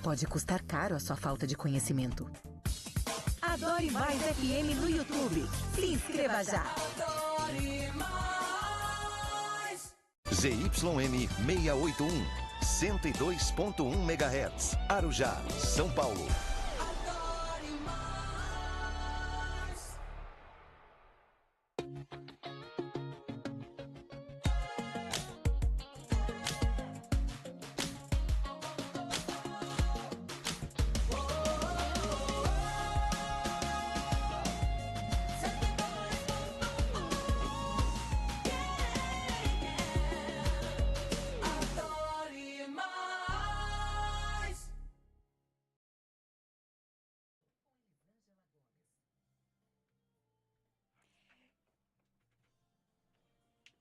pode custar caro a sua falta de conhecimento. Adore Mais FM no YouTube. Se inscreva já. Adore Mais. ZYM 681, 102.1 MHz, Arujá, São Paulo. Adore Mais. Adore Mais.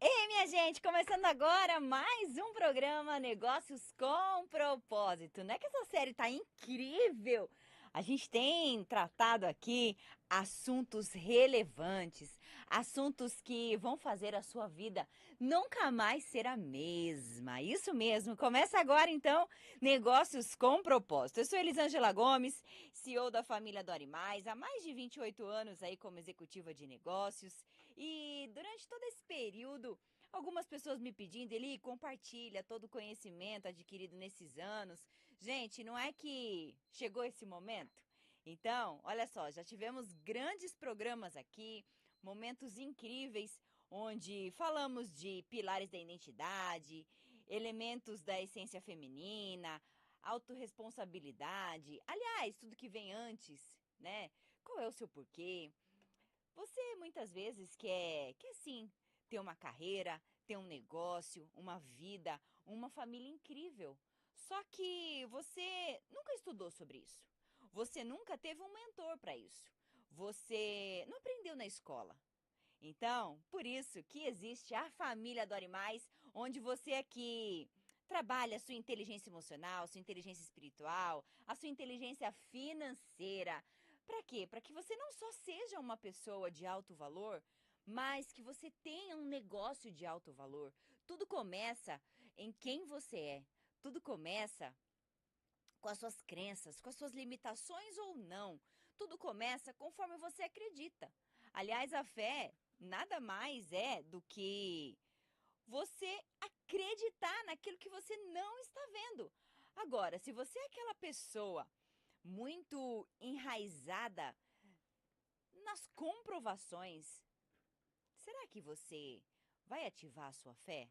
Ei, minha gente, começando agora mais um programa Negócios com Propósito. Não é que essa série tá incrível? A gente tem tratado aqui assuntos relevantes, assuntos que vão fazer a sua vida nunca mais ser a mesma. Isso mesmo, começa agora então Negócios com Propósito. Eu sou Elisângela Gomes, CEO da família Adore Mais, há mais de 28 anos aí como executiva de negócios. E durante todo esse período, algumas pessoas me pedindo, Eli, compartilha todo o conhecimento adquirido nesses anos. Gente, não é que chegou esse momento? Então, olha só, já tivemos grandes programas aqui, momentos incríveis, onde falamos de pilares da identidade, elementos da essência feminina, autorresponsabilidade, aliás, tudo que vem antes, né? Qual é o seu porquê? Você muitas vezes quer sim ter uma carreira, ter um negócio, uma vida, uma família incrível. Só que você nunca estudou sobre isso. Você nunca teve um mentor para isso. Você não aprendeu na escola. Então, por isso que existe a família Adore Mais, onde você aqui trabalha a sua inteligência emocional, sua inteligência espiritual, a sua inteligência financeira. Para quê? Para que você não só seja uma pessoa de alto valor, mas que você tenha um negócio de alto valor. Tudo começa em quem você é. Tudo começa com as suas crenças, com as suas limitações ou não. Tudo começa conforme você acredita. Aliás, a fé nada mais é do que você acreditar naquilo que você não está vendo. Agora, se você é aquela pessoa muito enraizada nas comprovações, será que você vai ativar a sua fé?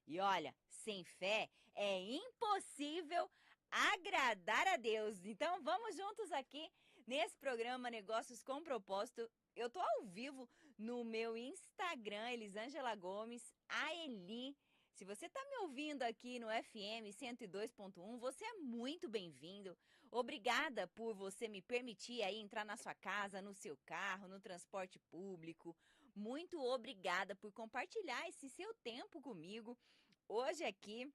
E olha, sem fé é impossível agradar a Deus. Então vamos juntos aqui nesse programa Negócios com Propósito. Eu tô ao vivo no meu Instagram, Elisângela Gomes, a Eli. Se você tá me ouvindo aqui no FM 102.1, você é muito bem-vindo. Obrigada por você me permitir aí entrar na sua casa, no seu carro, no transporte público. Muito obrigada por compartilhar esse seu tempo comigo hoje aqui.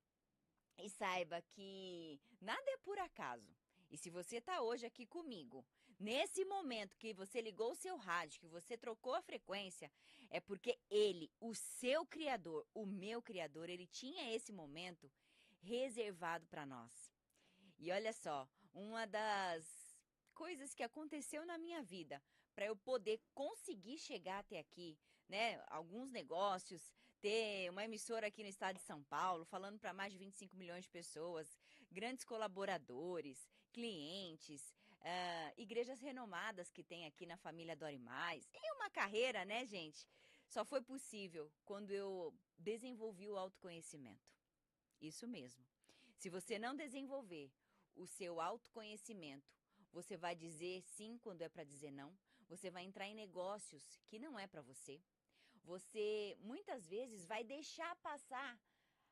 E saiba que nada é por acaso. E se você está hoje aqui comigo, nesse momento que você ligou o seu rádio, que você trocou a frequência, é porque ele, o seu Criador, o meu Criador, ele tinha esse momento reservado para nós. E olha só, uma das coisas que aconteceu na minha vida para eu poder conseguir chegar até aqui, né? Alguns negócios, ter uma emissora aqui no estado de São Paulo, falando para mais de 25 milhões de pessoas, grandes colaboradores, clientes, igrejas renomadas que tem aqui na família Adore Mais. E uma carreira, né, gente? Só foi possível quando eu desenvolvi o autoconhecimento. Isso mesmo. Se você não desenvolver o seu autoconhecimento, você vai dizer sim quando é para dizer não. Você vai entrar em negócios que não é para você. Você muitas vezes vai deixar passar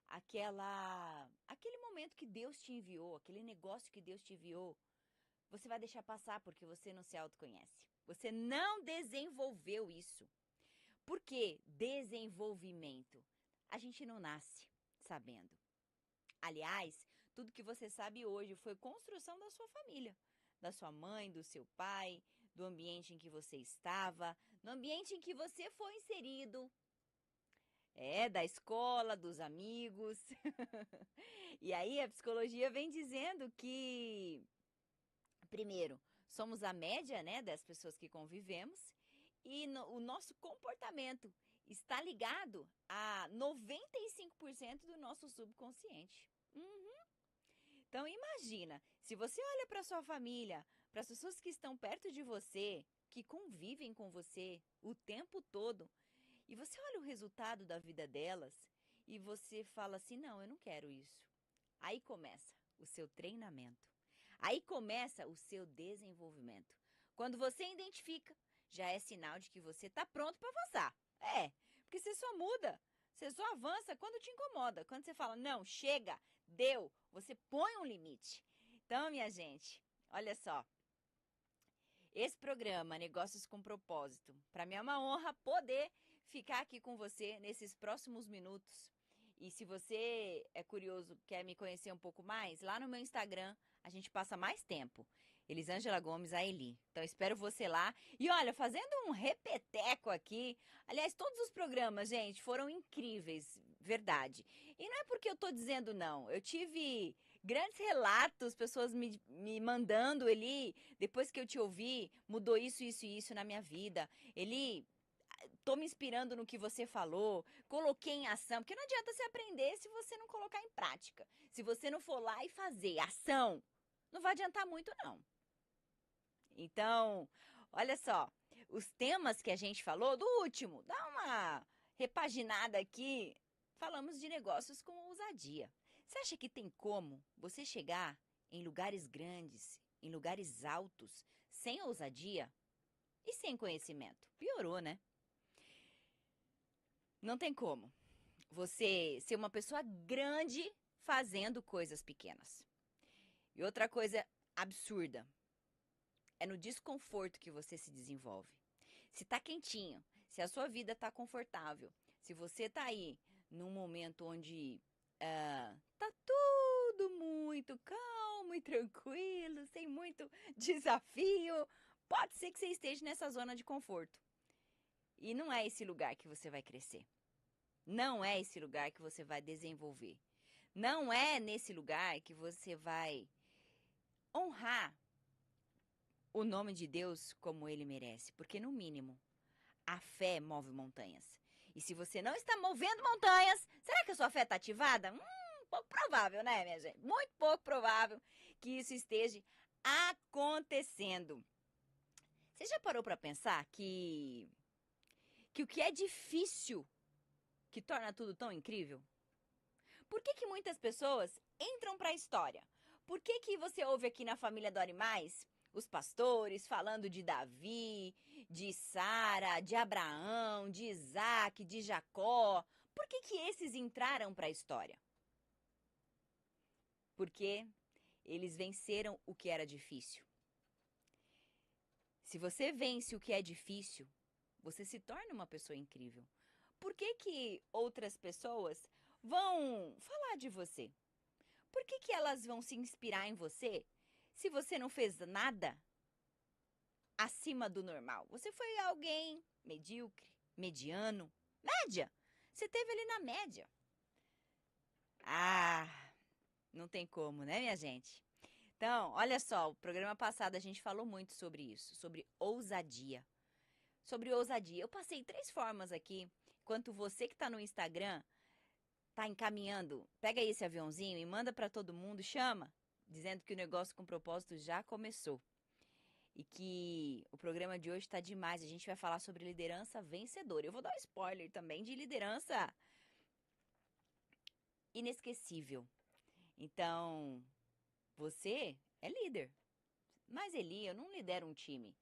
aquele momento que Deus te enviou, aquele negócio que Deus te enviou. Você vai deixar passar porque você não se autoconhece. Você não desenvolveu isso. Por que desenvolvimento? A gente não nasce sabendo. Aliás, tudo que você sabe hoje foi construção da sua família, da sua mãe, do seu pai, do ambiente em que você estava, no ambiente em que você foi inserido. Da escola, dos amigos. E aí a psicologia vem dizendo que Primeiro, somos a média, né, das pessoas que convivemos e o nosso comportamento está ligado a 95% do nosso subconsciente. Então imagina, se você olha para sua família, para as pessoas que estão perto de você, que convivem com você o tempo todo, e você olha o resultado da vida delas e você fala assim: não, eu não quero isso. Aí começa o seu treinamento. Aí começa o seu desenvolvimento. Quando você identifica, já é sinal de que você está pronto para avançar. Porque você só muda, você só avança quando te incomoda. Quando você fala: não, chega, deu, você põe um limite. Então, minha gente, olha só. Esse programa, Negócios com Propósito, para mim é uma honra poder ficar aqui com você nesses próximos minutos. E se você é curioso, quer me conhecer um pouco mais, lá no meu Instagram a gente passa mais tempo. Elisângela Gomes, a Eli. Então espero você lá. E olha, fazendo um repeteco aqui. Aliás, todos os programas, gente, foram incríveis, verdade. E não é porque eu tô dizendo não. Eu tive grandes relatos, pessoas me mandando, Eli, depois que eu te ouvi, mudou isso, isso e isso na minha vida. Eli, tô me inspirando no que você falou, coloquei em ação, porque não adianta você aprender se você não colocar em prática. Se você não for lá e fazer ação, não vai adiantar muito não. Então, olha só, os temas que a gente falou, do último, dá uma repaginada aqui, falamos de negócios com ousadia. Você acha que tem como você chegar em lugares grandes, em lugares altos, sem ousadia e sem conhecimento? Piorou, né? Não tem como você ser uma pessoa grande fazendo coisas pequenas. E outra coisa absurda, é no desconforto que você se desenvolve. Se tá quentinho, se a sua vida tá confortável, se você tá aí num momento onde tá tudo muito calmo e tranquilo, sem muito desafio, pode ser que você esteja nessa zona de conforto. E não é esse lugar que você vai crescer. Não é esse lugar que você vai desenvolver. Não é nesse lugar que você vai honrar o nome de Deus como ele merece. Porque, no mínimo, a fé move montanhas. E se você não está movendo montanhas, será que a sua fé está ativada? Pouco provável, né, minha gente? Muito pouco provável que isso esteja acontecendo. Você já parou para pensar que o que é difícil que torna tudo tão incrível? Por que muitas pessoas entram para a história? Por que você ouve aqui na Família Dore Mais os pastores falando de Davi, de Sara, de Abraão, de Isaac, de Jacó? Por que esses entraram para a história? Porque eles venceram o que era difícil. Se você vence o que é difícil, você se torna uma pessoa incrível. Por que outras pessoas vão falar de você? Por que elas vão se inspirar em você se você não fez nada acima do normal? Você foi alguém medíocre, mediano, média. Você esteve ali na média. Não tem como, né, minha gente? Então, olha só, o programa passado a gente falou muito sobre isso, sobre ousadia. Sobre ousadia. Eu passei 3 formas aqui, enquanto você que está no Instagram tá encaminhando, pega aí esse aviãozinho e manda para todo mundo, chama, dizendo que o Negócio com Propósito já começou. E que o programa de hoje está demais. A gente vai falar sobre liderança vencedora. Eu vou dar um spoiler também de liderança inesquecível. Então, você é líder. Mas, Eli, eu não lidero um time.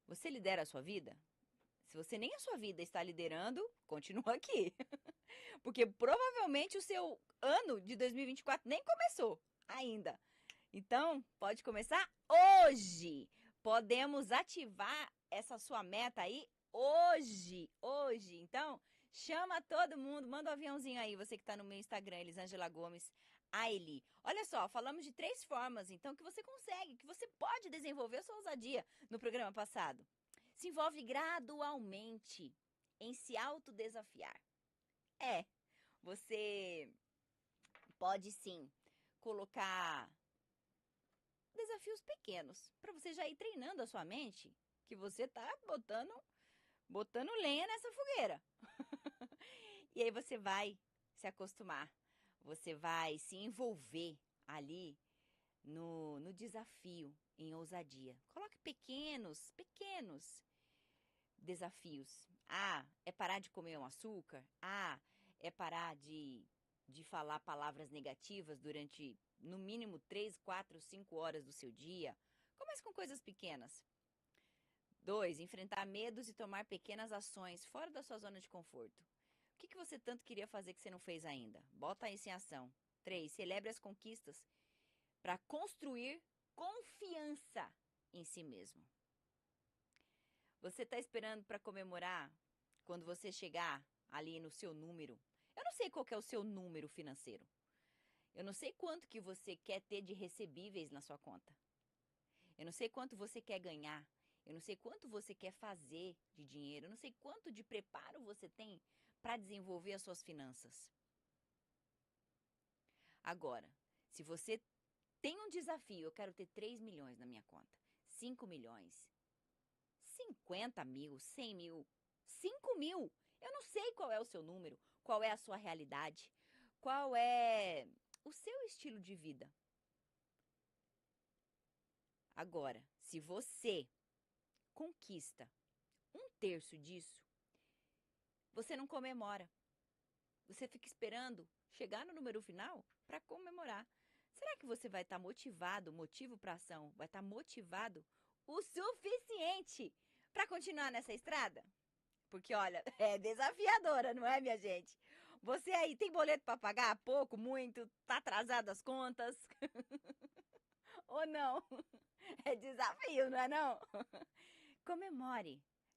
Você lidera a sua vida? Se você nem a sua vida está liderando, continua aqui. Porque provavelmente o seu ano de 2024 nem começou ainda. Então, pode começar hoje. Podemos ativar essa sua meta aí hoje. Então, chama todo mundo, manda um aviãozinho aí, você que está no meu Instagram, Elisângela Gomes, a Eli. Olha só, falamos de 3 formas, então, que você consegue, que você pode desenvolver a sua ousadia no programa passado. Se envolve gradualmente em se autodesafiar. Você pode sim colocar desafios pequenos, para você já ir treinando a sua mente, que você tá botando lenha nessa fogueira. E aí você vai se acostumar, você vai se envolver ali no desafio, em ousadia. Coloque pequenos desafios. Ah, é parar de comer um açúcar? Ah, é parar de falar palavras negativas durante, no mínimo, 3, 4, 5 horas do seu dia. Comece com coisas pequenas. 2, enfrentar medos e tomar pequenas ações fora da sua zona de conforto. O que você tanto queria fazer que você não fez ainda? Bota isso em ação. 3, celebre as conquistas para construir confiança em si mesmo. Você está esperando para comemorar quando você chegar ali no seu número? Eu não sei qual que é o seu número financeiro. Eu não sei quanto que você quer ter de recebíveis na sua conta. Eu não sei quanto você quer ganhar. Eu não sei quanto você quer fazer de dinheiro. Eu não sei quanto de preparo você tem para desenvolver as suas finanças. Agora, se você tem um desafio, eu quero ter 3 milhões na minha conta, 5 milhões, 50 mil, 100 mil, 5 mil. Eu não sei qual é o seu número, qual é a sua realidade, qual é o seu estilo de vida. Agora, se você conquista 1/3 disso, você não comemora. Você fica esperando chegar no número final para comemorar. Será que você vai estar motivado, motivo para ação, vai estar motivado o suficiente para continuar nessa estrada? Porque, olha, é desafiadora, não é, minha gente? Você aí tem boleto para pagar? Pouco, muito? Tá atrasado as contas? Ou não? É desafio, não é não?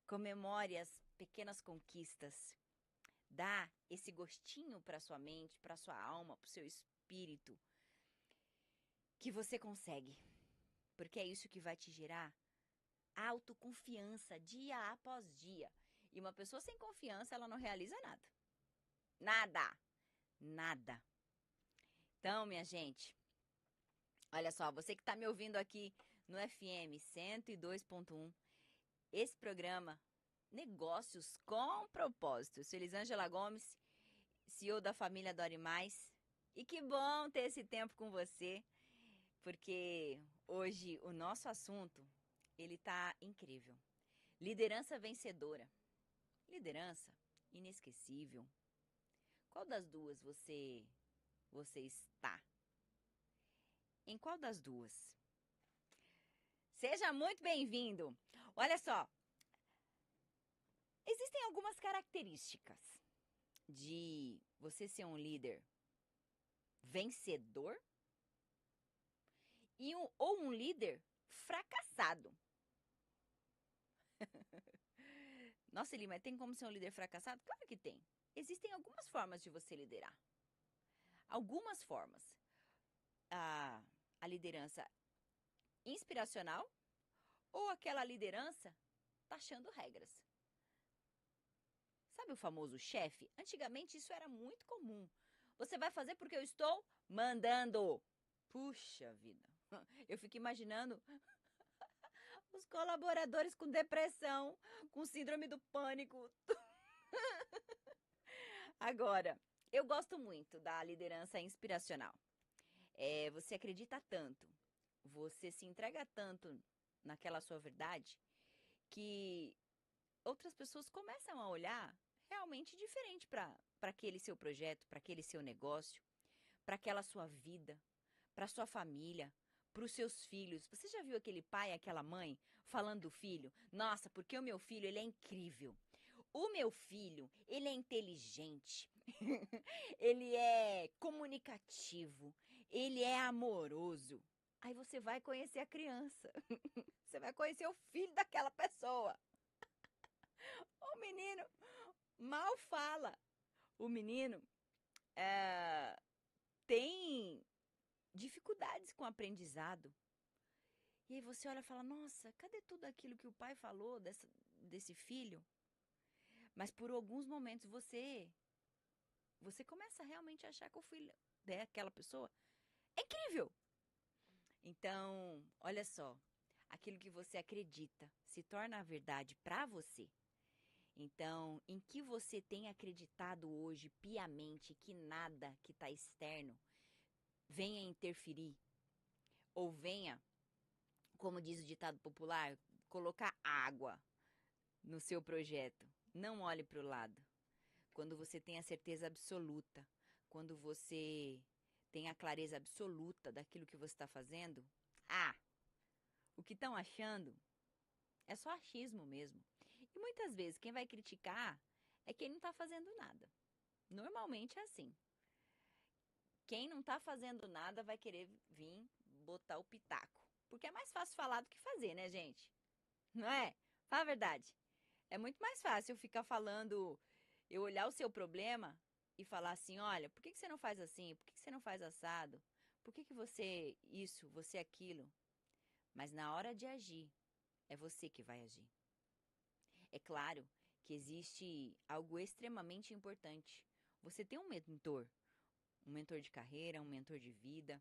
Comemore as pequenas conquistas. Dá esse gostinho para sua mente, para sua alma, para o seu espírito, que você consegue. Porque é isso que vai te gerar autoconfiança dia após dia. E uma pessoa sem confiança, ela não realiza nada. Nada. Então, minha gente, olha só, você que está me ouvindo aqui no FM 102.1, esse programa Negócios com Propósito. Eu sou Elisângela Gomes, CEO da família Dore Mais. E que bom ter esse tempo com você, porque hoje o nosso assunto, ele tá incrível. Liderança vencedora. Liderança inesquecível. Qual das duas você está? Em qual das duas? Seja muito bem-vindo. Olha só, existem algumas características de você ser um líder vencedor ou um líder fracassado. Nossa, Eli, mas tem como ser um líder fracassado? Claro que tem. Existem algumas formas de você liderar. Algumas formas. A liderança inspiracional ou aquela liderança taxando regras. Sabe o famoso chefe? Antigamente isso era muito comum. Você vai fazer porque eu estou mandando. Puxa vida. Eu fico imaginando os colaboradores com depressão, com síndrome do pânico. Agora, eu gosto muito da liderança inspiracional. Você acredita tanto, você se entrega tanto naquela sua verdade, que outras pessoas começam a olhar realmente diferente para aquele seu projeto, para aquele seu negócio, para aquela sua vida, para sua família, para os seus filhos. Você já viu aquele pai, aquela mãe falando do filho? Nossa, porque o meu filho, ele é incrível. O meu filho, ele é inteligente, ele é comunicativo, ele é amoroso. Aí você vai conhecer a criança, você vai conhecer o filho daquela pessoa. O menino mal fala. O menino tem dificuldades com o aprendizado. E aí você olha e fala, nossa, cadê tudo aquilo que o pai falou desse filho? Mas por alguns momentos você começa realmente a achar que o filho daquela pessoa é incrível. Então, olha só, aquilo que você acredita se torna a verdade para você. Então, em que você tem acreditado hoje piamente que nada que está externo venha interferir ou venha, como diz o ditado popular, colocar água no seu projeto. Não olhe para o lado. Quando você tem a certeza absoluta, quando você tem a clareza absoluta daquilo que você está fazendo, o que estão achando é só achismo mesmo. E muitas vezes quem vai criticar é quem não está fazendo nada. Normalmente é assim. Quem não está fazendo nada vai querer vir botar o pitaco. Porque é mais fácil falar do que fazer, né, gente? Não é? Fala a verdade. É muito mais fácil eu ficar falando, eu olhar o seu problema e falar assim, olha, por que você não faz assim? Por que você não faz assado? Por que você isso, você aquilo? Mas na hora de agir, é você que vai agir. É claro que existe algo extremamente importante. Você tem um mentor de carreira, um mentor de vida,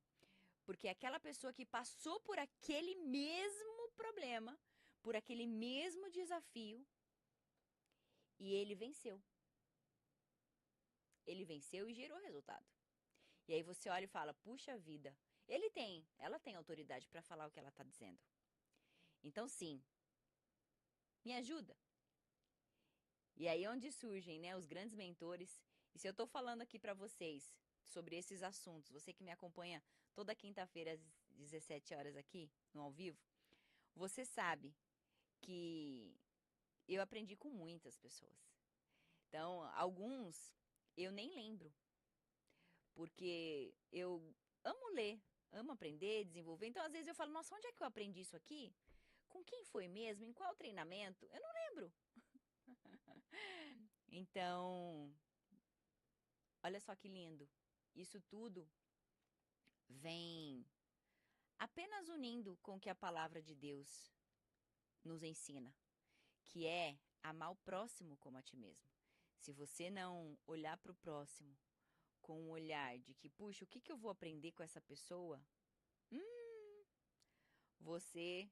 porque é aquela pessoa que passou por aquele mesmo problema, por aquele mesmo desafio, e ele venceu. Ele venceu e gerou resultado. E aí você olha e fala, puxa vida, ela tem autoridade para falar o que ela está dizendo. Então sim, me ajuda. E aí é onde surgem, né, os grandes mentores. E se eu estou falando aqui para vocês sobre esses assuntos, você que me acompanha toda quinta-feira às 17 horas aqui, no ao vivo, você sabe que eu aprendi com muitas pessoas. Então, alguns eu nem lembro, porque eu amo ler, amo aprender, desenvolver. Então, às vezes eu falo, nossa, onde é que eu aprendi isso aqui? Com quem foi mesmo? Em qual treinamento? Eu não lembro. Então, olha só que lindo. Isso tudo vem apenas unindo com o que a palavra de Deus nos ensina, que é amar o próximo como a ti mesmo. Se você não olhar para o próximo com um olhar de que, puxa, o que eu vou aprender com essa pessoa? Você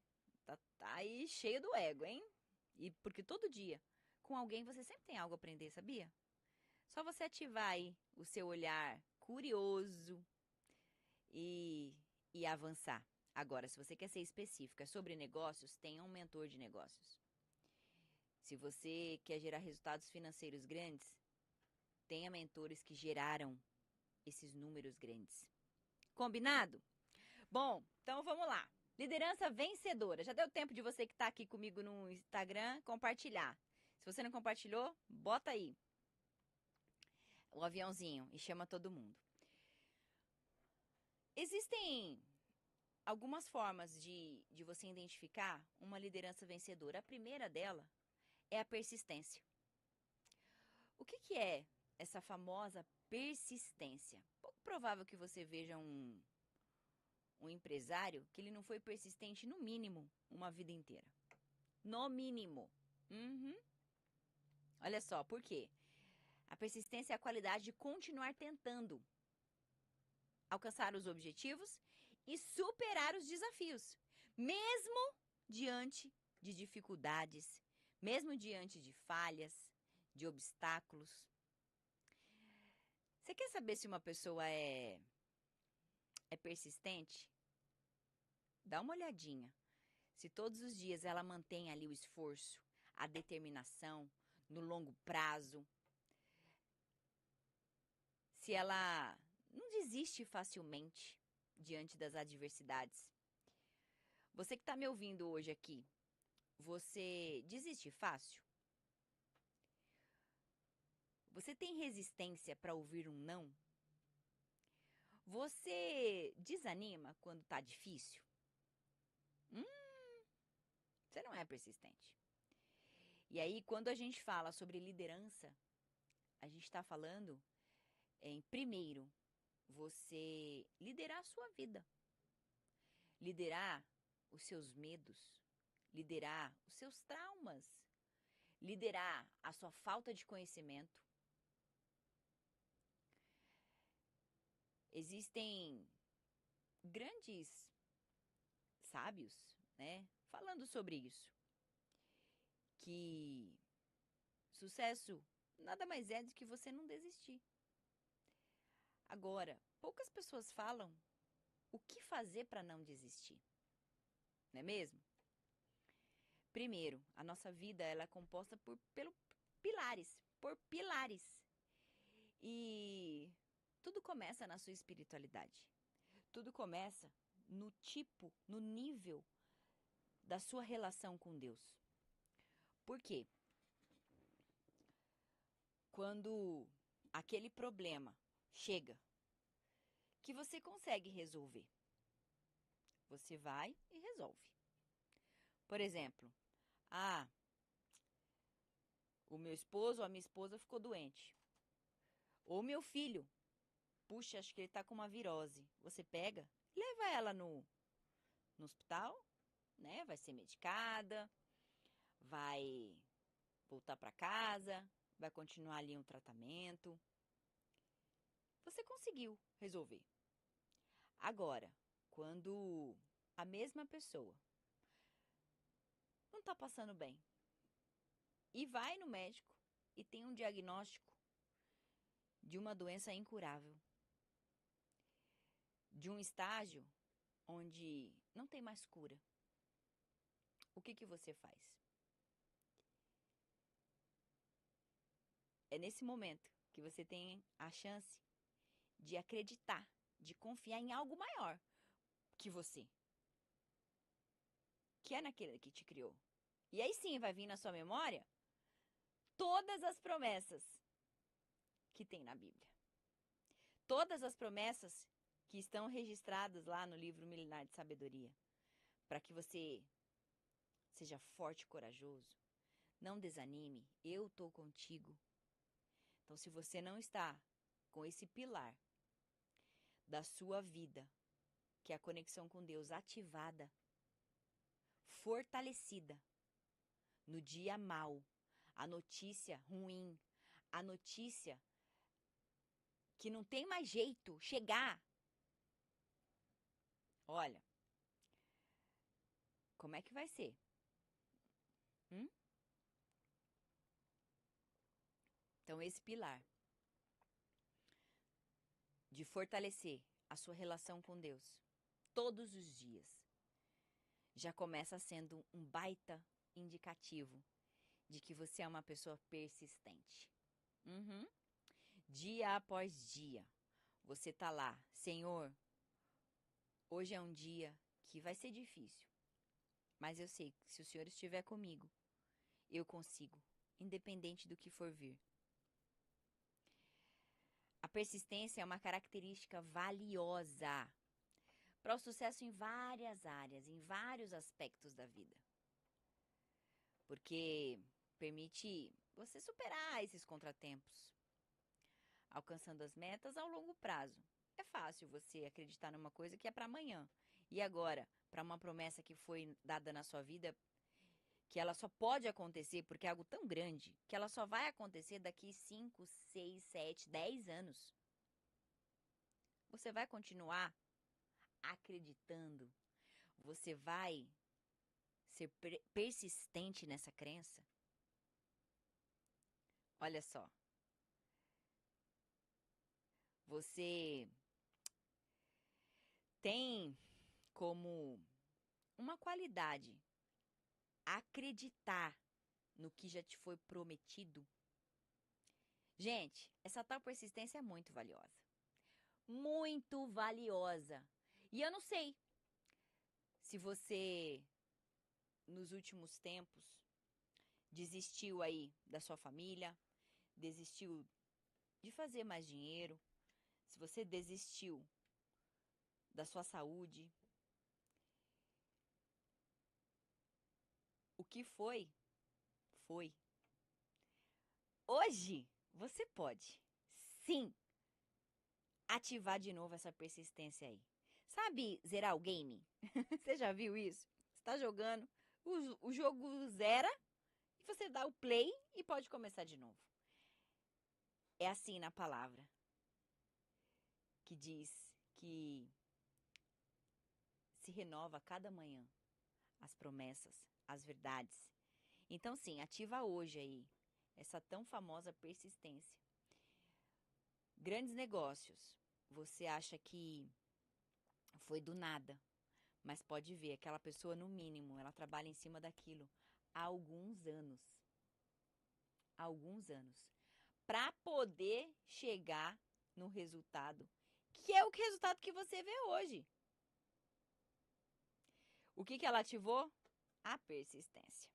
tá aí cheio do ego, hein? E porque todo dia, com alguém, você sempre tem algo a aprender, sabia? Só você ativar aí o seu olhar curioso e avançar. Agora, se você quer ser específica sobre negócios, tenha um mentor de negócios. Se você quer gerar resultados financeiros grandes, tenha mentores que geraram esses números grandes. Combinado? Bom, então vamos lá. Liderança vencedora. Já deu tempo de você que está aqui comigo no Instagram compartilhar. Se você não compartilhou, bota aí o aviãozinho e chama todo mundo. Existem algumas formas de você identificar uma liderança vencedora. A primeira dela é a persistência. O que é essa famosa persistência? Pouco provável que você veja um empresário que ele não foi persistente no mínimo uma vida inteira. No mínimo. Olha só, por quê? A persistência é a qualidade de continuar tentando alcançar os objetivos e superar os desafios, mesmo diante de dificuldades, mesmo diante de falhas, de obstáculos. Você quer saber se uma pessoa é persistente? Dá uma olhadinha. Se todos os dias ela mantém ali o esforço, a determinação, no longo prazo, se ela não desiste facilmente diante das adversidades. Você que está me ouvindo hoje aqui, você desiste fácil? Você tem resistência para ouvir um não? Você desanima quando está difícil? Você não é persistente. E aí, quando a gente fala sobre liderança, a gente está falando em, primeiro, você liderar a sua vida. Liderar os seus medos. Liderar os seus traumas. Liderar a sua falta de conhecimento. Existem grandes sábios, né, falando sobre isso, que sucesso nada mais é do que você não desistir. Agora, poucas pessoas falam o que fazer para não desistir, não é mesmo? Primeiro, a nossa vida ela é composta por pilares. E tudo começa na sua espiritualidade. Tudo começa no tipo, no nível da sua relação com Deus. Por quê? Quando aquele problema chega, que você consegue resolver, você vai e resolve. Por exemplo, o meu esposo ou a minha esposa ficou doente. Ou meu filho, puxa, acho que ele tá com uma virose. Você pega, leva ela no hospital, né? Vai ser medicada, vai voltar para casa, vai continuar ali um tratamento. Você conseguiu resolver. Agora, quando a mesma pessoa não tá passando bem e vai no médico e tem um diagnóstico de uma doença incurável, de um estágio onde não tem mais cura, o que você faz? É nesse momento que você tem a chance de acreditar, de confiar em algo maior que você, que é naquele que te criou. E aí sim vai vir na sua memória todas as promessas que tem na Bíblia. Todas as promessas que estão registradas lá no livro Milenar de Sabedoria, para que você seja forte e corajoso. Não desanime, eu estou contigo. Então, se você não está com esse pilar da sua vida, que é a conexão com Deus ativada, fortalecida, no dia mau, a notícia ruim, a notícia que não tem mais jeito chegar. Olha, como é que vai ser? Então, esse pilar de fortalecer a sua relação com Deus todos os dias já começa sendo um baita indicativo de que você é uma pessoa persistente. Dia após dia, você tá lá, Senhor, hoje é um dia que vai ser difícil, mas eu sei que se o Senhor estiver comigo, eu consigo, independente do que for vir. A persistência é uma característica valiosa para o sucesso em várias áreas, em vários aspectos da vida. Porque permite você superar esses contratempos, alcançando as metas ao longo prazo. É fácil você acreditar numa coisa que é para amanhã. E agora, para uma promessa que foi dada na sua vida, que ela só pode acontecer porque é algo tão grande, que ela só vai acontecer daqui 5, 6, 7, 10 anos. Você vai continuar acreditando? Você vai ser persistente nessa crença? Olha só. Você tem como uma qualidade acreditar no que já te foi prometido? Gente, essa tal persistência é muito valiosa. Muito valiosa. E eu não sei se você, nos últimos tempos, desistiu aí da sua família, desistiu de fazer mais dinheiro, se você desistiu da sua saúde. O que foi, foi. Hoje, você pode, sim, ativar de novo essa persistência aí. Sabe zerar o game? Você já viu isso? Você tá jogando, o jogo zera e você dá o play e pode começar de novo. É assim na palavra, que diz que se renova a cada manhã. As promessas, as verdades. Então, sim, ativa hoje aí essa tão famosa persistência. Grandes negócios. Você acha que foi do nada, mas pode ver, aquela pessoa, no mínimo, ela trabalha em cima daquilo há alguns anos. Há alguns anos. Para poder chegar no resultado, que é o resultado que você vê hoje. O que ela ativou? A persistência.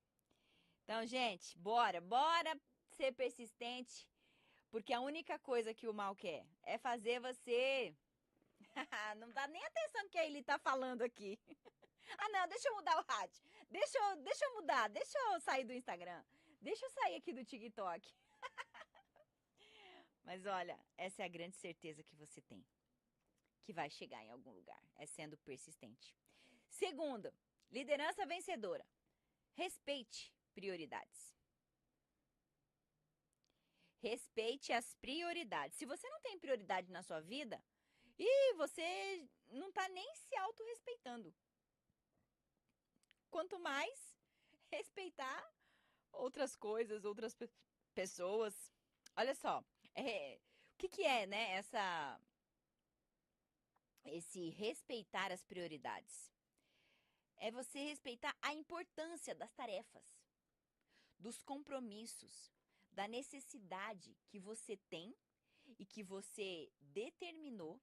Então, gente, bora ser persistente, porque a única coisa que o mal quer é fazer você... Não dá nem atenção no que ele tá falando aqui. Ah, não, deixa eu mudar o rádio. Deixa eu mudar, deixa eu sair do Instagram. Deixa eu sair aqui do TikTok. Mas olha, essa é a grande certeza que você tem, que vai chegar em algum lugar, é sendo persistente. Segundo, liderança vencedora. Respeite prioridades. Respeite as prioridades. Se você não tem prioridade na sua vida, você não está nem se autorrespeitando. Quanto mais respeitar outras coisas, outras pessoas. Olha só, o que é, né, esse respeitar as prioridades? É você respeitar a importância das tarefas, dos compromissos, da necessidade que você tem e que você determinou.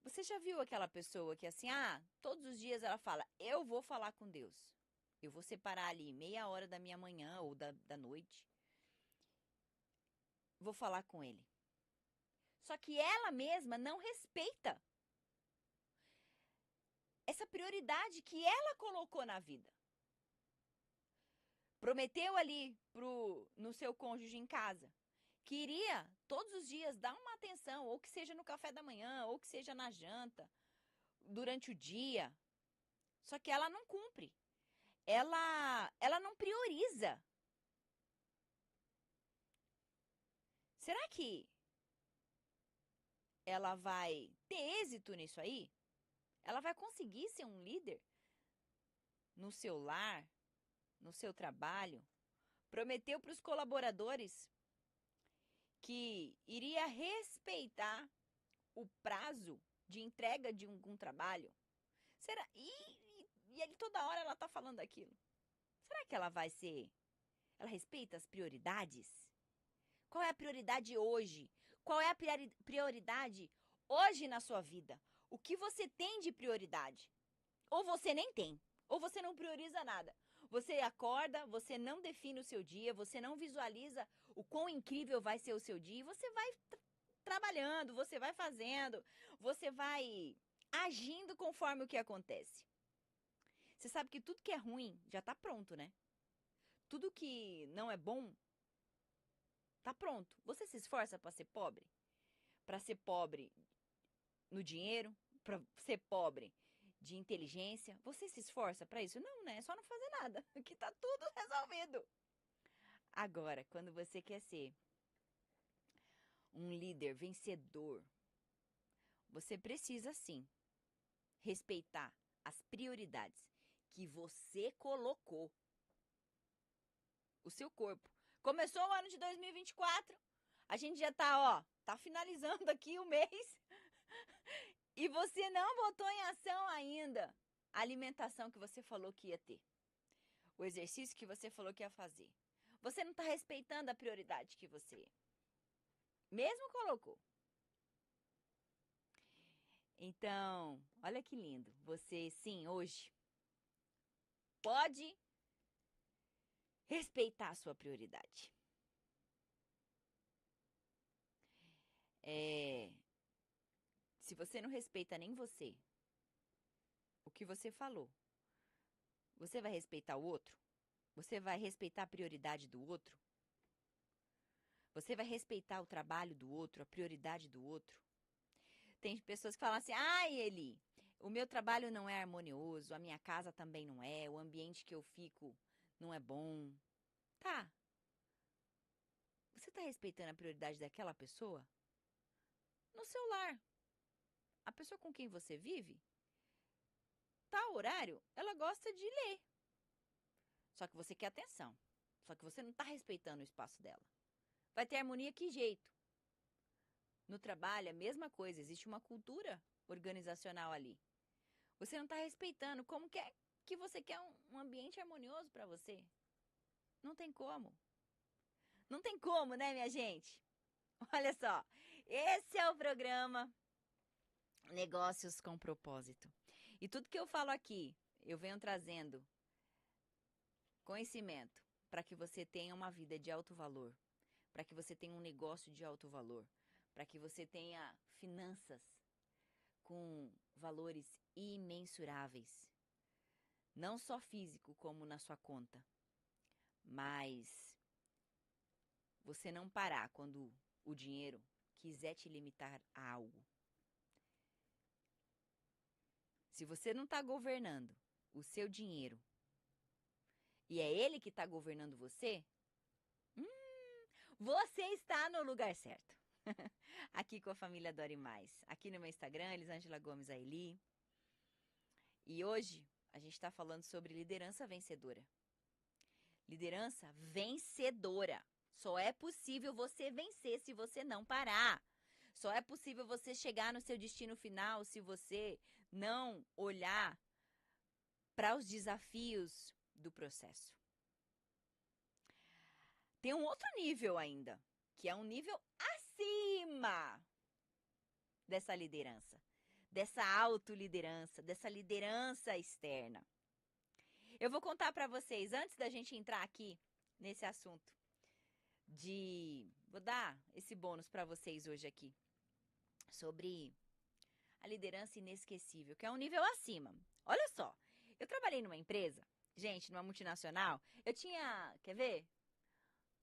Você já viu aquela pessoa que assim, todos os dias ela fala, eu vou falar com Deus. Eu vou separar ali meia hora da minha manhã ou da noite. Vou falar com Ele. Só que ela mesma não respeita essa prioridade que ela colocou na vida. Prometeu ali no seu cônjuge em casa que iria todos os dias dar uma atenção, ou que seja no café da manhã, ou que seja na janta, durante o dia. Só que ela não cumpre. Ela não prioriza. Será que ela vai ter êxito nisso aí? Ela vai conseguir ser um líder no seu lar, no seu trabalho? Prometeu para os colaboradores que iria respeitar o prazo de entrega de um trabalho. Será? E ele toda hora ela tá falando aquilo. Será que ela vai ser... Ela respeita as prioridades? Qual é a prioridade hoje? Qual é a prioridade hoje na sua vida? O que você tem de prioridade? Ou você nem tem, ou você não prioriza nada. Você acorda, você não define o seu dia, você não visualiza o quão incrível vai ser o seu dia, e você vai trabalhando, você vai fazendo, você vai agindo conforme o que acontece. Você sabe que tudo que é ruim já está pronto, né? Tudo que não é bom está pronto. Você se esforça para ser pobre? Para ser pobre no dinheiro? Para ser pobre de inteligência? Você se esforça para isso? Não, né? É só não fazer nada, que tá tudo resolvido. Agora, quando você quer ser um líder vencedor, você precisa sim respeitar as prioridades que você colocou. O seu corpo. Começou o ano de 2024, a gente já tá finalizando aqui o mês, e você não botou em ação ainda a alimentação que você falou que ia ter, o exercício que você falou que ia fazer. Você não está respeitando a prioridade que você mesmo colocou. Então, olha que lindo. Você, sim, hoje pode respeitar a sua prioridade. Se você não respeita nem você, o que você falou, você vai respeitar o outro? Você vai respeitar a prioridade do outro? Você vai respeitar o trabalho do outro, a prioridade do outro? Tem pessoas que falam assim, Eli, o meu trabalho não é harmonioso, a minha casa também não é, o ambiente que eu fico não é bom. Tá. Você está respeitando a prioridade daquela pessoa? No seu lar. a pessoa com quem você vive, tal horário, ela gosta de ler. Só que você quer atenção. Só que você não está respeitando o espaço dela. Vai ter harmonia que jeito? No trabalho, a mesma coisa. Existe uma cultura organizacional ali. Você não está respeitando. Como que é que você quer um ambiente harmonioso para você? Não tem como. Não tem como, né, minha gente? Olha só. Esse é o programa Negócios com Propósito. E tudo que eu falo aqui, eu venho trazendo conhecimento para que você tenha uma vida de alto valor, para que você tenha um negócio de alto valor, para que você tenha finanças com valores imensuráveis. Não só físico, como na sua conta, mas você não parar quando o dinheiro quiser te limitar a algo. Se você não está governando o seu dinheiro e é ele que está governando você, você está no lugar certo. Aqui com a família Dori Mais. Aqui no meu Instagram, Elisângela Gomes Aili. E hoje a gente está falando sobre liderança vencedora. Liderança vencedora. Só é possível você vencer se você não parar. Só é possível você chegar no seu destino final se você não olhar para os desafios do processo. Tem um outro nível ainda, que é um nível acima dessa liderança, dessa autoliderança, dessa liderança externa. Eu vou contar para vocês, antes da gente entrar aqui nesse assunto, vou dar esse bônus para vocês hoje aqui, sobre a liderança inesquecível, que é um nível acima. Olha só, eu trabalhei numa empresa, gente, numa multinacional, eu tinha, quer ver?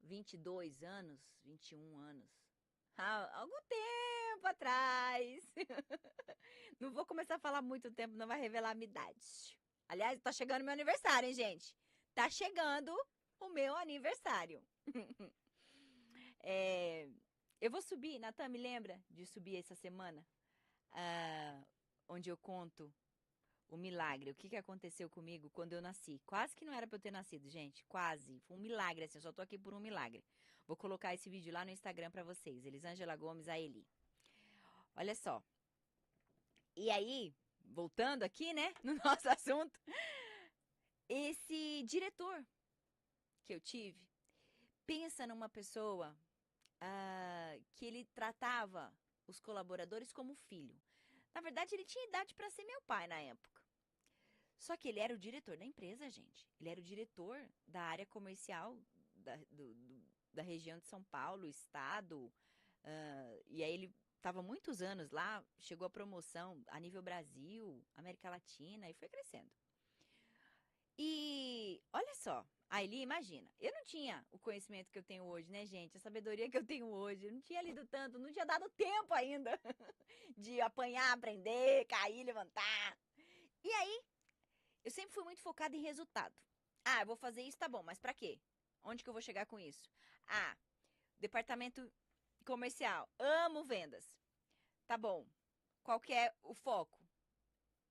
22 anos, 21 anos, há algum tempo atrás. Não vou começar a falar muito tempo, não vai revelar a minha idade. Aliás, tá chegando meu aniversário, hein, gente? Tá chegando o meu aniversário. Eu vou subir, Natan, me lembra de subir essa semana? Onde eu conto o milagre, o que aconteceu comigo quando eu nasci. Quase que não era pra eu ter nascido, gente. Quase. Foi um milagre, assim. Eu só tô aqui por um milagre. Vou colocar esse vídeo lá no Instagram pra vocês. Elisângela Gomes Aili. Olha só. E aí, voltando aqui, né, no nosso assunto. Esse diretor que eu tive, pensa numa pessoa que ele tratava os colaboradores como filho. Na verdade, ele tinha idade para ser meu pai na época. Só que ele era o diretor da empresa, gente. Ele era o diretor da área comercial da região de São Paulo, estado. E aí ele estava muitos anos lá, chegou a promoção a nível Brasil, América Latina, e foi crescendo. E olha só, a Eli, imagina, eu não tinha o conhecimento que eu tenho hoje, né, gente? A sabedoria que eu tenho hoje. Eu não tinha lido tanto, não tinha dado tempo ainda de apanhar, aprender, cair, levantar. E aí, eu sempre fui muito focada em resultado. Eu vou fazer isso, tá bom, mas pra quê? Onde que eu vou chegar com isso? Departamento comercial, amo vendas. Tá bom, qual que é o foco?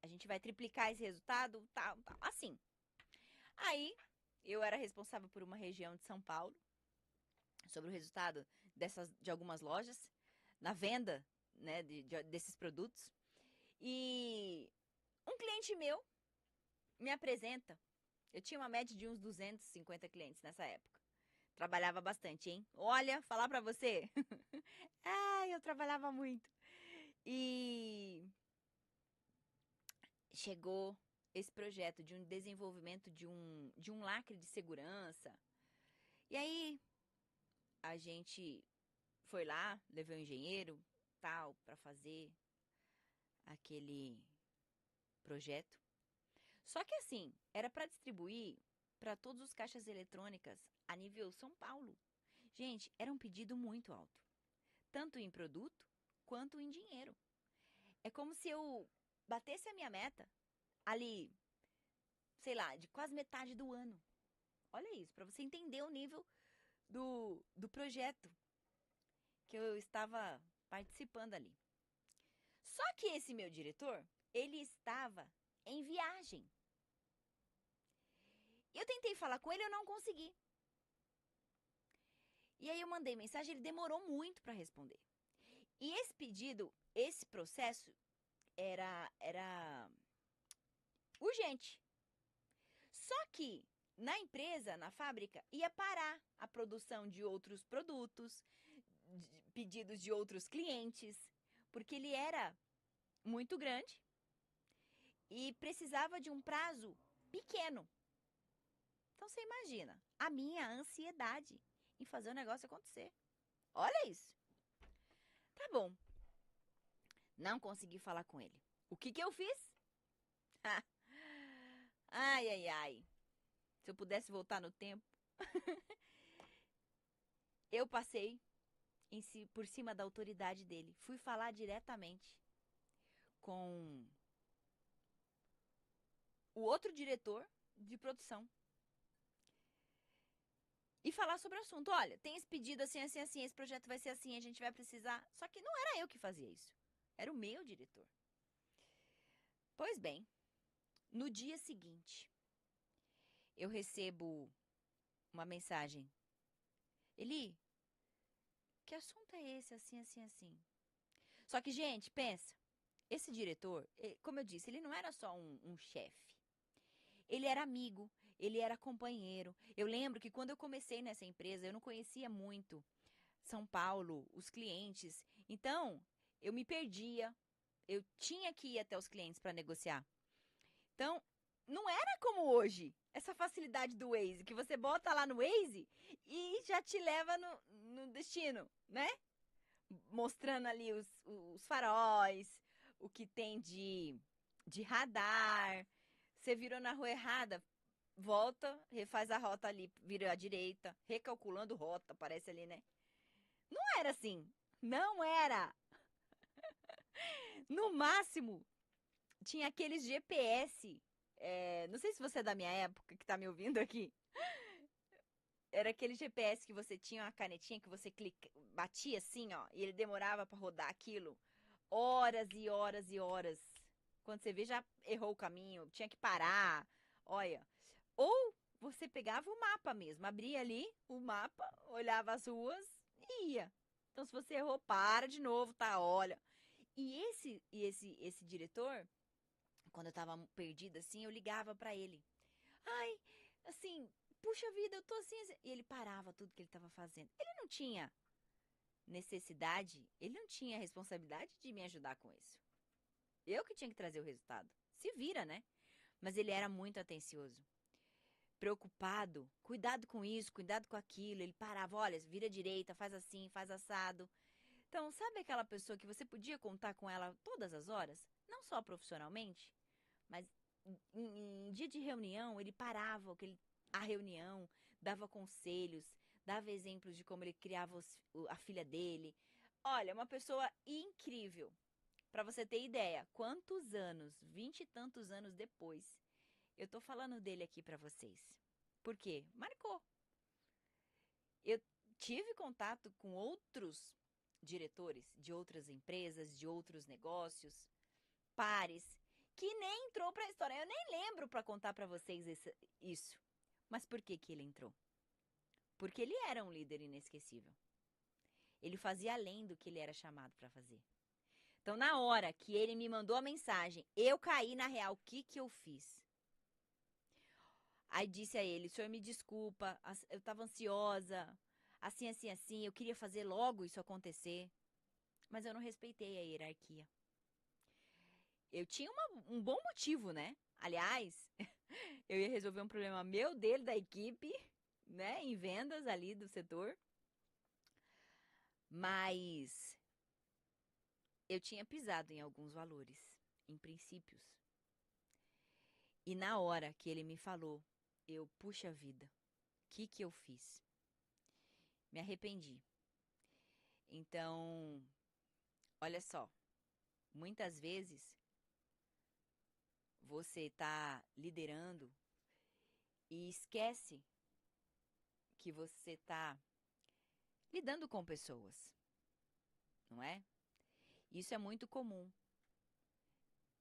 A gente vai triplicar esse resultado, tal, assim. Aí, eu era responsável por uma região de São Paulo, sobre o resultado de algumas lojas, na venda, né, desses produtos. E um cliente meu me apresenta. Eu tinha uma média de uns 250 clientes nessa época. Trabalhava bastante, hein? Olha, falar pra você. Eu trabalhava muito. E chegou esse projeto de um desenvolvimento de um lacre de segurança. E aí, a gente foi lá, levei um engenheiro, tal, para fazer aquele projeto. Só que assim, era para distribuir para todos os caixas eletrônicas a nível São Paulo. Gente, era um pedido muito alto. Tanto em produto, quanto em dinheiro. É como se eu batesse a minha meta ali, sei lá, de quase metade do ano. Olha isso, para você entender o nível do projeto que eu estava participando ali. Só que esse meu diretor, ele estava em viagem. Eu tentei falar com ele, eu não consegui. E aí eu mandei mensagem, ele demorou muito para responder. E esse pedido, esse processo era urgente. Só que na empresa, na fábrica, ia parar a produção de outros produtos, pedidos de outros clientes, porque ele era muito grande e precisava de um prazo pequeno. Então você imagina a minha ansiedade em fazer o negócio acontecer. Olha isso. Tá bom. Não consegui falar com ele. O que eu fiz? Ai, ai, ai. Se eu pudesse voltar no tempo. Eu passei por cima da autoridade dele. Fui falar diretamente com o outro diretor de produção. E falar sobre o assunto. Olha, tem esse pedido assim, assim, assim, esse projeto vai ser assim, a gente vai precisar. Só que não era eu que fazia isso. Era o meu diretor. Pois bem, no dia seguinte, eu recebo uma mensagem. Eli, que assunto é esse, assim, assim, assim? Só que, gente, pensa. Esse diretor, como eu disse, ele não era só um chefe. Ele era amigo, ele era companheiro. Eu lembro que quando eu comecei nessa empresa, eu não conhecia muito São Paulo, os clientes. Então, eu me perdia. Eu tinha que ir até os clientes para negociar. Então, não era como hoje, essa facilidade do Waze, que você bota lá no Waze e já te leva no destino, né? Mostrando ali os faróis, o que tem de radar. Você virou na rua errada, volta, refaz a rota ali, vira à direita, recalculando rota, parece ali, né? Não era assim. Não era. No máximo, tinha aqueles GPS. Não sei se você é da minha época, que tá me ouvindo aqui. Era aquele GPS que você tinha uma canetinha que você batia assim, ó, e ele demorava pra rodar aquilo horas e horas e horas. Quando você vê, já errou o caminho, tinha que parar. Olha. Ou você pegava o mapa mesmo, abria ali o mapa, olhava as ruas e ia. Então, se você errou, para de novo, tá? Olha. E esse diretor, quando eu tava perdida assim, eu ligava pra ele. Ai, assim, puxa vida, eu tô assim, assim. E ele parava tudo que ele tava fazendo. Ele não tinha necessidade, ele não tinha responsabilidade de me ajudar com isso. Eu que tinha que trazer o resultado. Se vira, né? Mas ele era muito atencioso. Preocupado, cuidado com isso, cuidado com aquilo. Ele parava, olha, vira à direita, faz assim, faz assado. Então, sabe aquela pessoa que você podia contar com ela todas as horas? Não só profissionalmente, mas em dia de reunião, ele parava a reunião, dava conselhos, dava exemplos de como ele criava a filha dele. Olha, uma pessoa incrível. Para você ter ideia, quantos anos, 20 e tantos anos depois, eu tô falando dele aqui para vocês. Por quê? Marcou. Eu tive contato com outros diretores de outras empresas, de outros negócios, pares, que nem entrou para a história. Eu nem lembro para contar para vocês isso. Mas por que ele entrou? Porque ele era um líder inesquecível. Ele fazia além do que ele era chamado para fazer. Então, na hora que ele me mandou a mensagem, eu caí na real. O que eu fiz? Aí disse a ele, o senhor me desculpa, eu estava ansiosa, assim, assim, assim, eu queria fazer logo isso acontecer, mas eu não respeitei a hierarquia. Eu tinha um bom motivo, né? Aliás, eu ia resolver um problema meu, dele, da equipe, né? Em vendas ali do setor. Mas eu tinha pisado em alguns valores, em princípios. E na hora que ele me falou, puxa vida, o que eu fiz? Me arrependi. Então, olha só, muitas vezes você está liderando e esquece que você está lidando com pessoas, não é? Isso é muito comum.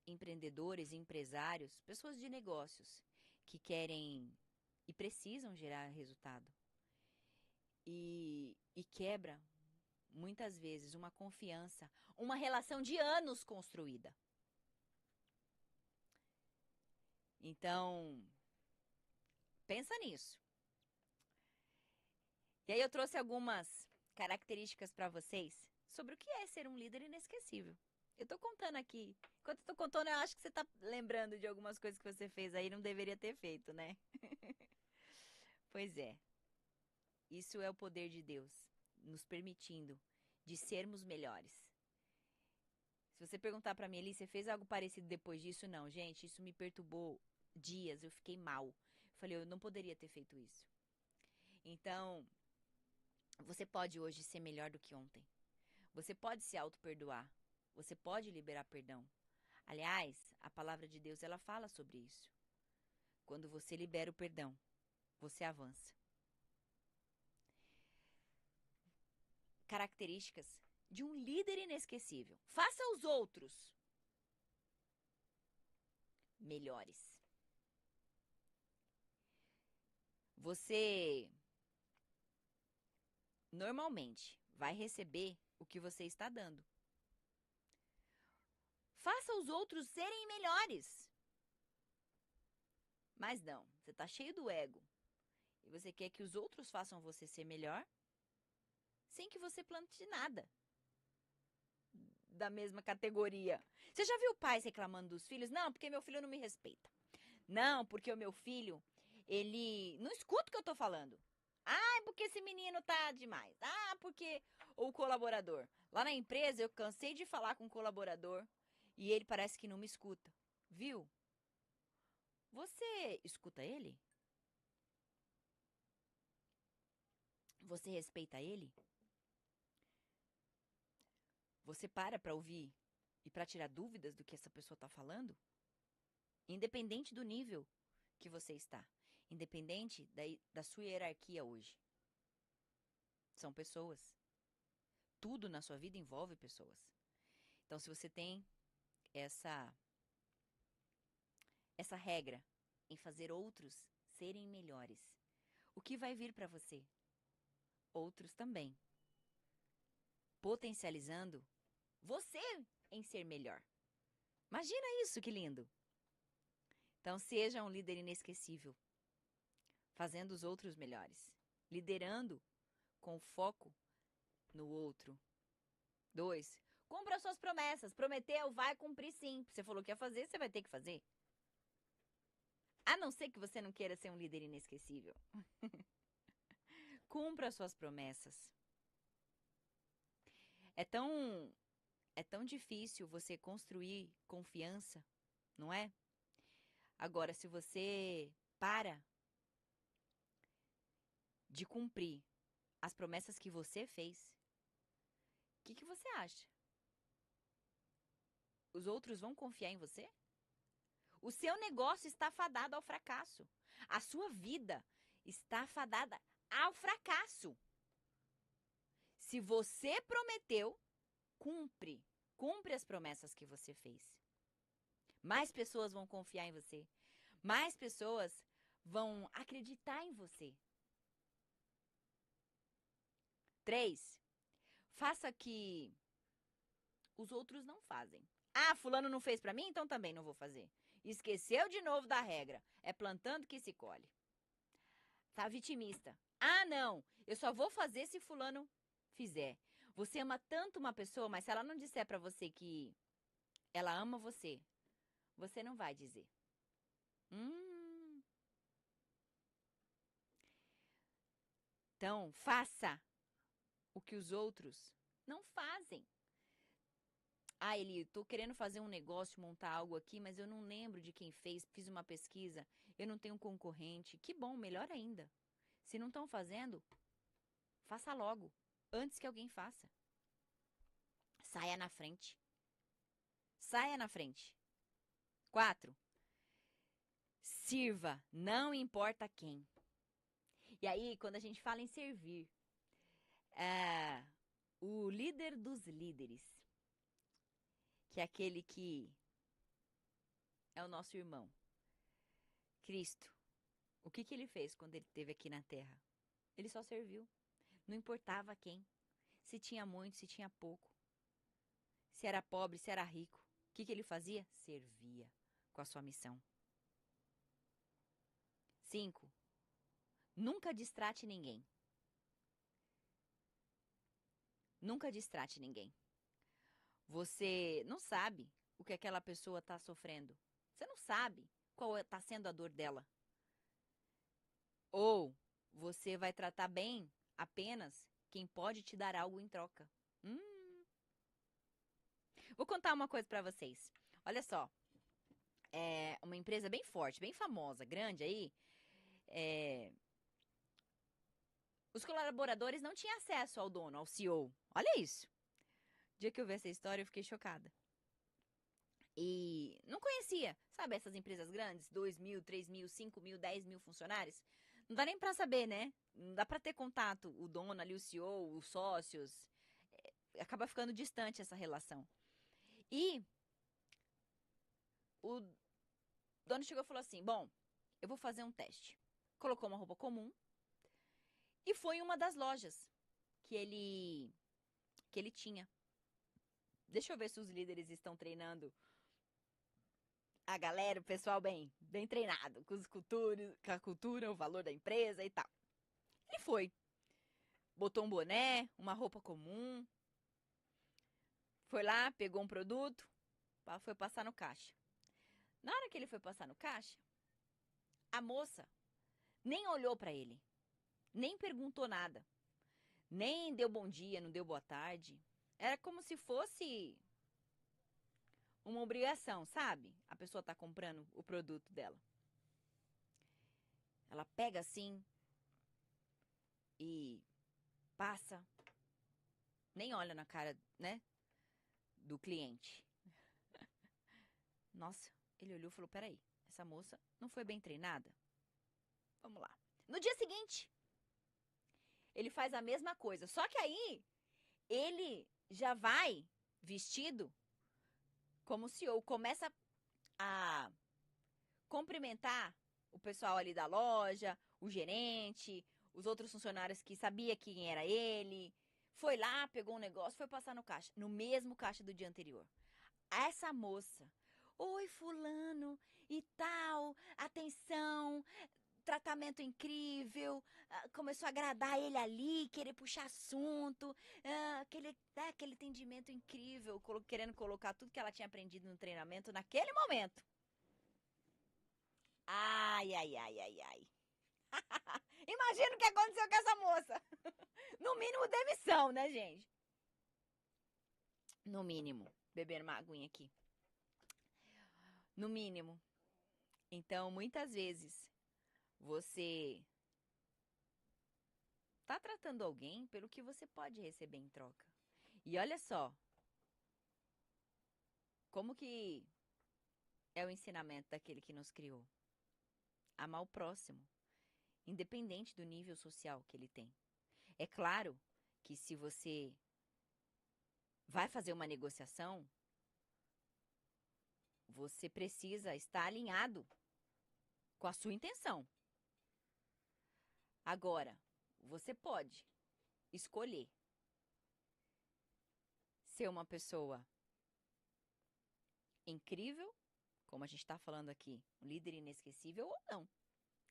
empreendedores, empresários, pessoas de negócios que querem e precisam gerar resultado. E quebra, muitas vezes, uma confiança, uma relação de anos construída. Então, pensa nisso. E aí eu trouxe algumas características para vocês sobre o que é ser um líder inesquecível. Eu tô contando aqui. Enquanto eu tô contando, eu acho que você tá lembrando de algumas coisas que você fez aí e não deveria ter feito, né? Pois é. Isso é o poder de Deus, nos permitindo de sermos melhores. Se você perguntar pra mim, Eli, você fez algo parecido depois disso? Não, gente, isso me perturbou dias, eu fiquei mal. Falei, eu não poderia ter feito isso. Então, você pode hoje ser melhor do que ontem. Você pode se auto-perdoar. Você pode liberar perdão. Aliás, a palavra de Deus, ela fala sobre isso. Quando você libera o perdão, você avança. Características de um líder inesquecível. Faça os outros melhores. Você normalmente vai receber o que você está dando. Faça os outros serem melhores. Mas não, você está cheio do ego. E você quer que os outros façam você ser melhor, sem que você plante nada da mesma categoria. Você já viu pais reclamando dos filhos? Não, porque meu filho não me respeita. Não, porque o meu filho, ele não escuta o que eu tô falando. Ah, porque esse menino tá demais. Ah, porque o colaborador. Lá na empresa eu cansei de falar com o colaborador e ele parece que não me escuta. Viu? Você escuta ele? Você respeita ele? Você para ouvir e para tirar dúvidas do que essa pessoa está falando? Independente do nível que você está. Independente da sua hierarquia hoje. São pessoas. Tudo na sua vida envolve pessoas. Então, se você tem essa regra em fazer outros serem melhores, o que vai vir para você? Outros também. Potencializando você em ser melhor. Imagina isso, que lindo! Então, seja um líder inesquecível, fazendo os outros melhores, liderando com foco no outro. 2, cumpra suas promessas. Prometeu, vai cumprir sim. Você falou que ia fazer, você vai ter que fazer. A não ser que você não queira ser um líder inesquecível. Cumpra suas promessas. É tão difícil você construir confiança, não é? Agora, se você para de cumprir as promessas que você fez, o que você acha? Os outros vão confiar em você? O seu negócio está fadado ao fracasso. A sua vida está fadada ao fracasso. Se você prometeu, cumpre. Cumpre as promessas que você fez. Mais pessoas vão confiar em você. Mais pessoas vão acreditar em você. 3, faça que os outros não fazem. Ah, fulano não fez pra mim, então também não vou fazer. Esqueceu de novo da regra. É plantando que se colhe. Tá vitimista. Ah, não, eu só vou fazer se fulano fizer. Você ama tanto uma pessoa, mas se ela não disser pra você que ela ama você, você não vai dizer. Então, faça o que os outros não fazem. Ah, Eli, tô querendo fazer um negócio, montar algo aqui, mas eu não lembro de quem fez, fiz uma pesquisa, eu não tenho concorrente. Que bom, melhor ainda. Se não estão fazendo, faça logo, antes que alguém faça. Saia na frente. Saia na frente. 4, sirva, não importa quem. E aí, quando a gente fala em servir, o líder dos líderes, que é aquele que é o nosso irmão. Cristo, o que ele fez quando ele esteve aqui na terra? Ele só serviu. Não importava quem. Se tinha muito, se tinha pouco. Se era pobre, se era rico. O que ele fazia? Servia com a sua missão. 5. Nunca distrate ninguém. Nunca distrate ninguém. Você não sabe o que aquela pessoa está sofrendo. Você não sabe qual está sendo a dor dela. Ou você vai tratar bem apenas quem pode te dar algo em troca. Vou contar uma coisa para vocês. Olha só. É uma empresa bem forte, bem famosa, grande aí. Os colaboradores não tinham acesso ao dono, ao CEO. Olha isso. O dia que eu vi essa história, eu fiquei chocada. E não conhecia, sabe, essas empresas grandes, 2.000, 3.000, 5.000, 10.000 funcionários. Não dá nem pra saber, né? Não dá pra ter contato, o dono ali, o CEO, os sócios. Acaba ficando distante essa relação. E o dono chegou e falou assim, bom, eu vou fazer um teste. Colocou uma roupa comum e foi em uma das lojas que ele tinha. Deixa eu ver se os líderes estão treinando a galera, o pessoal bem treinado, com a cultura, o valor da empresa e tal. Ele foi. Botou um boné, uma roupa comum. Foi lá, pegou um produto, foi passar no caixa. Na hora que ele foi passar no caixa, a moça nem olhou pra ele, nem perguntou nada, nem deu bom dia, não deu boa tarde. Era como se fosse uma obrigação, sabe? A pessoa tá comprando o produto dela. Ela pega assim e passa, nem olha na cara, né, do cliente. Nossa, ele olhou e falou, peraí, essa moça não foi bem treinada? Vamos lá. No dia seguinte, ele faz a mesma coisa, só que aí ele já vai vestido como CEO, começa a cumprimentar o pessoal ali da loja, o gerente, os outros funcionários que sabia quem era ele. Foi lá, pegou um negócio, foi passar no caixa, no mesmo caixa do dia anterior. Essa moça, oi fulano e tal, atenção, tratamento incrível, começou a agradar ele ali, querer puxar assunto, aquele atendimento incrível, querendo colocar tudo que ela tinha aprendido no treinamento naquele momento. Ai, ai, ai, ai, ai. Imagina o que aconteceu com essa moça. No mínimo demissão, né, gente? No mínimo. Beber uma aguinha aqui. No mínimo. Então, muitas vezes, você tá tratando alguém pelo que você pode receber em troca. E olha só. Como que é o ensinamento daquele que nos criou? Amar o próximo, independente do nível social que ele tem. É claro que se você vai fazer uma negociação, você precisa estar alinhado com a sua intenção. Agora, você pode escolher ser uma pessoa incrível, como a gente está falando aqui, um líder inesquecível ou não.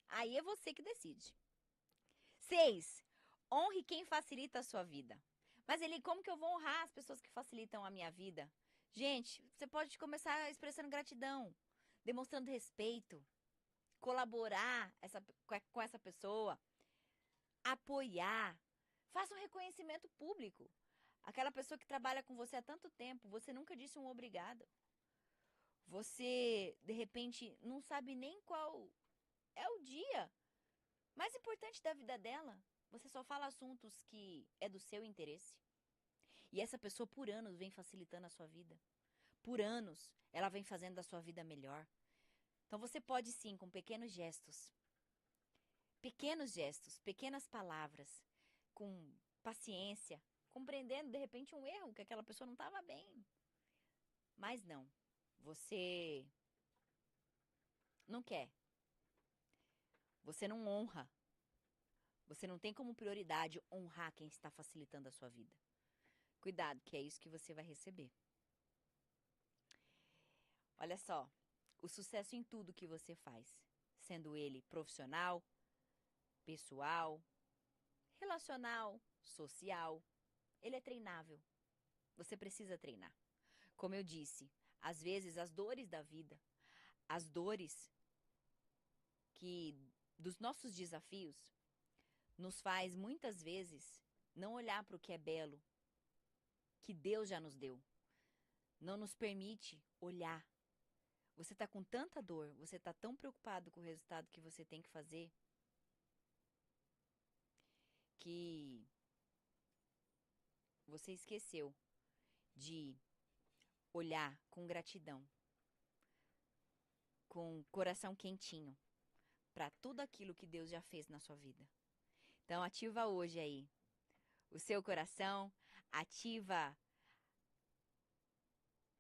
Aí é você que decide. 6. Honre quem facilita a sua vida. Mas Eli, como que eu vou honrar as pessoas que facilitam a minha vida? Gente, você pode começar expressando gratidão, demonstrando respeito, colaborar com essa pessoa, apoiar, faça um reconhecimento público. Aquela pessoa que trabalha com você há tanto tempo, você nunca disse um obrigado. Você, de repente, não sabe nem qual é o dia mais importante da vida dela. Você só fala assuntos que é do seu interesse. E essa pessoa por anos vem facilitando a sua vida. Por anos ela vem fazendo da sua vida melhor. Então você pode sim, com pequenos gestos, pequenas palavras, com paciência, compreendendo de repente um erro que aquela pessoa não estava bem. Mas não, você Não quer. Você não honra. Você não tem como prioridade honrar quem está facilitando a sua vida. Cuidado, que é isso que você vai receber. Olha só, o sucesso em tudo que você faz, sendo ele profissional, pessoal, relacional, social, ele é treinável. Você precisa treinar. Como eu disse, às vezes as dores da vida, as dores dos nossos desafios, nos faz muitas vezes não olhar para o que é belo, que Deus já nos deu. Não nos permite olhar. Você está com tanta dor, você está tão preocupado com o resultado que você tem que fazer, que você esqueceu de olhar com gratidão, com coração quentinho, para tudo aquilo que Deus já fez na sua vida. Então, ativa hoje aí o seu coração, ativa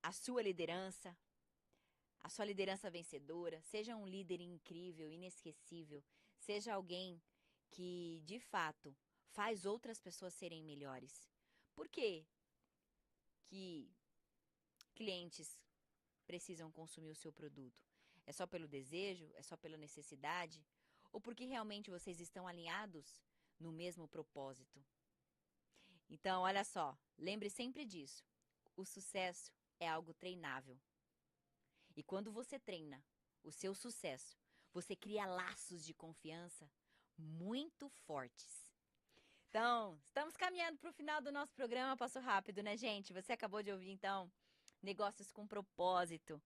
a sua liderança vencedora. Seja um líder incrível, inesquecível. Seja alguém que, de fato, faz outras pessoas serem melhores. Por quê que clientes precisam consumir o seu produto? É só pelo desejo? É só pela necessidade? Ou porque realmente vocês estão alinhados no mesmo propósito? Então, olha só, lembre sempre disso. O sucesso é algo treinável. E quando você treina o seu sucesso, você cria laços de confiança muito fortes. Então, estamos caminhando para o final do nosso programa. Passou rápido, né, gente? Você acabou de ouvir, então, Negócios com Propósito.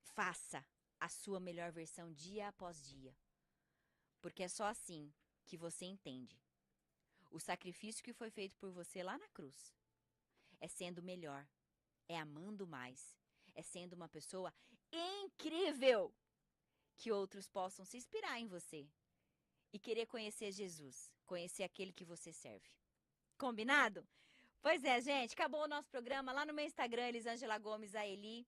Faça a sua melhor versão dia após dia. Porque é só assim que você entende o sacrifício que foi feito por você lá na cruz. É sendo melhor, é amando mais, é sendo uma pessoa incrível, que outros possam se inspirar em você e querer conhecer Jesus, conhecer aquele que você serve. Combinado? Pois é, gente, acabou o nosso programa lá no meu Instagram, Elisângela Gomes Aeli.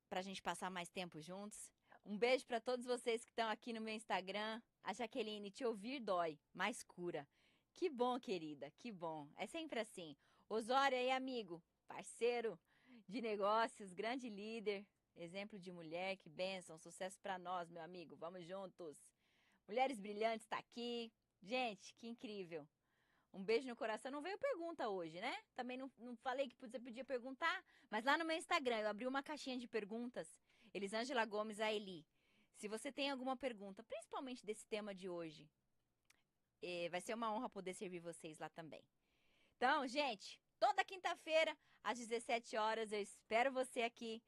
Pra gente passar mais tempo juntos. Um beijo para todos vocês que estão aqui no meu Instagram. A Jaqueline, te ouvir dói, mas cura. Que bom, querida, que bom. É sempre assim. Osório aí, amigo, parceiro de negócios, grande líder, exemplo de mulher, que bênção, sucesso para nós, meu amigo. Vamos juntos. Mulheres Brilhantes tá aqui. Gente, que incrível. Um beijo no coração. Não veio pergunta hoje, né? Também não falei que você podia perguntar, mas lá no meu Instagram eu abri uma caixinha de perguntas. Elisângela Gomes Aeli. Se você tem alguma pergunta, principalmente desse tema de hoje, vai ser uma honra poder servir vocês lá também. Então, gente, toda quinta-feira, às 17 horas, eu espero você aqui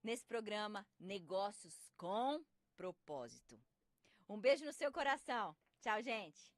nesse programa Negócios com Propósito. Um beijo no seu coração. Tchau, gente.